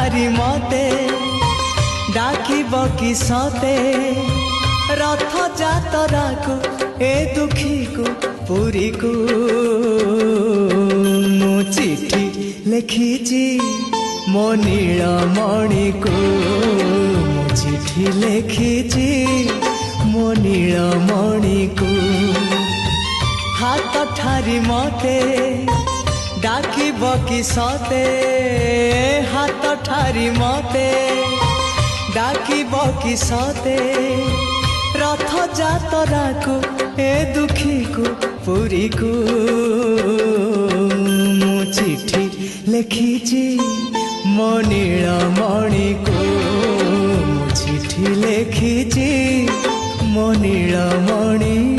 ठारी मते डाकिब कि सते रथ जातरा को ए दुखी को पुरी को मु चिठी लिखिची मो नीलमणि को मु चिठी लिखिची मो नीलमणि को हाथ ठारी मते डाकिब कि सते हाथ ठारी मते डाकिब कि सते रथ जातरा को ए दुखी को पुरी को मु चिठी लिखिची मो नीलमणि को मु चिठी लिखिची मो नीलमणि